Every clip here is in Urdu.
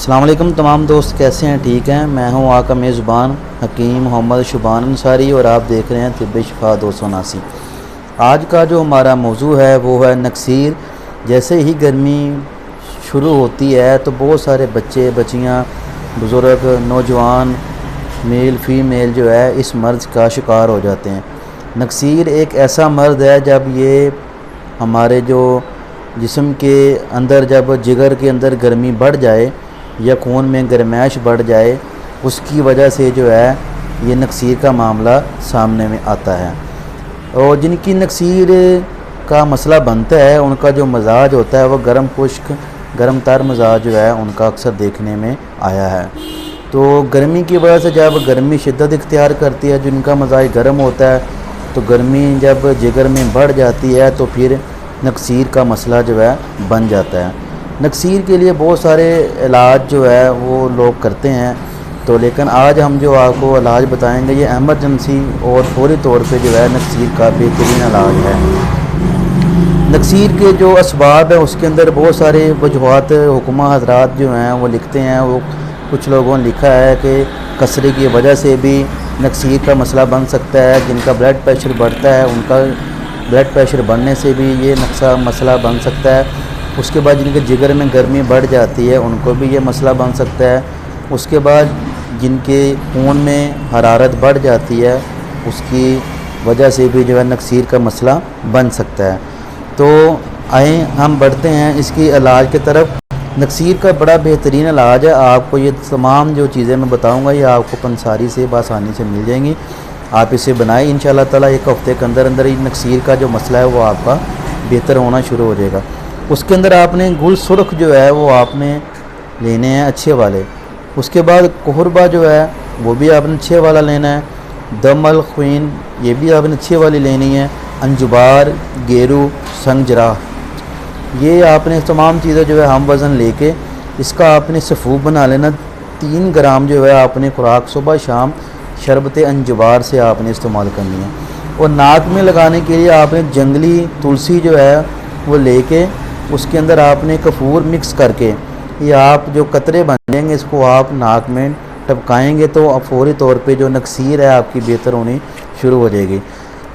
السلام علیکم تمام دوست، کیسے ہیں؟ ٹھیک ہیں؟ میں ہوں آپ کا میزبان حکیم محمد شبان انصاری اور آپ دیکھ رہے ہیں طب شفا 279۔ آج کا جو ہمارا موضوع ہے وہ ہے نکسیر۔ جیسے ہی گرمی شروع ہوتی ہے تو بہت سارے بچے بچیاں بزرگ نوجوان میل فیمیل جو ہے اس مرض کا شکار ہو جاتے ہیں۔ نکسیر ایک ایسا مرض ہے جب یہ ہمارے جو جسم کے اندر جب جگر کے اندر گرمی بڑھ جائے یا خون میں گرمائش بڑھ جائے، اس کی وجہ سے جو ہے یہ نکسیر کا معاملہ سامنے میں آتا ہے۔ اور جن کی نکسیر کا مسئلہ بنتا ہے ان کا جو مزاج ہوتا ہے وہ گرم خشک گرم تر مزاج جو ہے ان کا اکثر دیکھنے میں آیا ہے۔ تو گرمی کی وجہ سے جب گرمی شدت اختیار کرتی ہے، جن کا مزاج گرم ہوتا ہے، تو گرمی جب جگر میں بڑھ جاتی ہے تو پھر نکسیر کا مسئلہ جو ہے بن جاتا ہے۔ نکسیر کے لیے بہت سارے علاج جو ہے وہ لوگ کرتے ہیں، تو لیکن آج ہم جو آپ کو علاج بتائیں گے یہ ایمرجنسی اور فوری طور پہ جو ہے نکسیر کا بہترین علاج ہے۔ نکسیر کے جو اسباب ہیں اس کے اندر بہت سارے وجوہات حکمہ حضرات جو ہیں وہ لکھتے ہیں۔ وہ کچھ لوگوں نے لکھا ہے کہ کثرے کی وجہ سے بھی نکسیر کا مسئلہ بن سکتا ہے، جن کا بلڈ پریشر بڑھتا ہے ان کا بلڈ پریشر بڑھنے سے بھی یہ مسئلہ بن سکتا ہے۔ اس کے بعد جن کے جگر میں گرمی بڑھ جاتی ہے ان کو بھی یہ مسئلہ بن سکتا ہے۔ اس کے بعد جن کے خون میں حرارت بڑھ جاتی ہے اس کی وجہ سے بھی جو ہے نکسیر کا مسئلہ بن سکتا ہے۔ تو آئیں ہم بڑھتے ہیں اس کی علاج کی طرف۔ نکسیر کا بڑا بہترین علاج ہے۔ آپ کو یہ تمام جو چیزیں میں بتاؤں گا یہ آپ کو پنساری سے بآسانی سے مل جائیں گی۔ آپ اسے بنائیں انشاءاللہ تعالیٰ، ایک ہفتے کے اندر اندر ہی نکسیر کا جو مسئلہ ہے وہ آپ کا بہتر ہونا شروع ہو جائے گا۔ اس کے اندر آپ نے گل سرخ جو ہے وہ آپ نے لینے ہیں اچھے والے۔ اس کے بعد کہربا جو ہے وہ بھی آپ نے اچھے والا لینا ہے۔ دم الخوین یہ بھی آپ نے اچھے والی لینی ہے۔ انجبار، گیرو، سنگ جراح، یہ آپ نے تمام چیزیں جو ہے ہم وزن لے کے اس کا آپ نے سفوف بنا لینا۔ 3 گرام جو ہے آپ نے خوراک صبح شام شربت انجبار سے آپ نے استعمال کرنی ہے۔ اور ناک میں لگانے کے لیے آپ نے جنگلی تلسی جو ہے وہ لے کے اس کے اندر آپ نے کپور مکس کر کے یہ آپ جو قطرے بن جائیں گے اس کو آپ ناک میں ٹپکائیں گے تو فوری طور پہ جو نکسیر ہے آپ کی بہتر ہونی شروع ہو جائے گی۔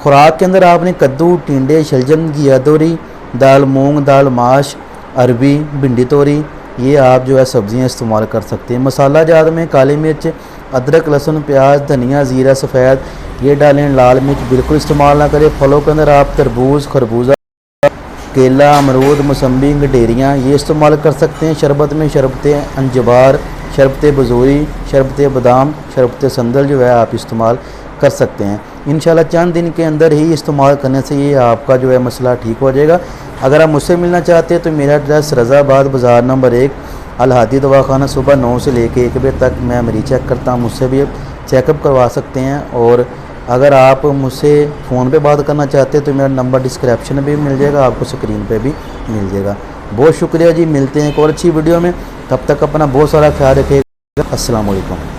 خوراک کے اندر آپ نے کدو، ٹینڈے، شلجم، گھیا توری، دال مونگ دال، ماش، عربی، بھنڈی توری، یہ آپ جو ہے سبزیاں استعمال کر سکتے ہیں۔ مسالہ جات میں کالی مرچ، ادرک، لہسن، پیاز، دھنیا، زیرہ سفید یہ ڈالیں۔ لال مرچ بالکل استعمال نہ کریں۔ پھلوں کے اندر آپ تربوز، خربوزہ، کیلا، امرود، موسمبی، گڈیریاں یہ استعمال کر سکتے ہیں۔ شربت میں شربت انجبار، شربت بزوری، شربت بادام، شربت سندل جو ہے آپ استعمال کر سکتے ہیں۔ انشاءاللہ چند دن کے اندر ہی استعمال کرنے سے یہ آپ کا جو ہے مسئلہ ٹھیک ہو جائے گا۔ اگر آپ مجھ سے ملنا چاہتے ہیں تو میرا ایڈریس رضا آباد بازار نمبر 1 الہادی دواخانہ، صبح 9 سے لے کے 1 بجے تک میں مریض چیک کرتا ہوں، مجھ سے بھی چیک اپ کروا سکتے ہیں۔ اور اگر آپ مجھ سے فون پہ بات کرنا چاہتے ہیں تو میرا نمبر ڈسکرپشن میں بھی مل جائے گا، آپ کو اسکرین پہ بھی مل جائے گا۔ بہت شکریہ جی، ملتے ہیں ایک اور اچھی ویڈیو میں، تب تک اپنا بہت سارا خیال رکھیے گا۔ السلام علیکم۔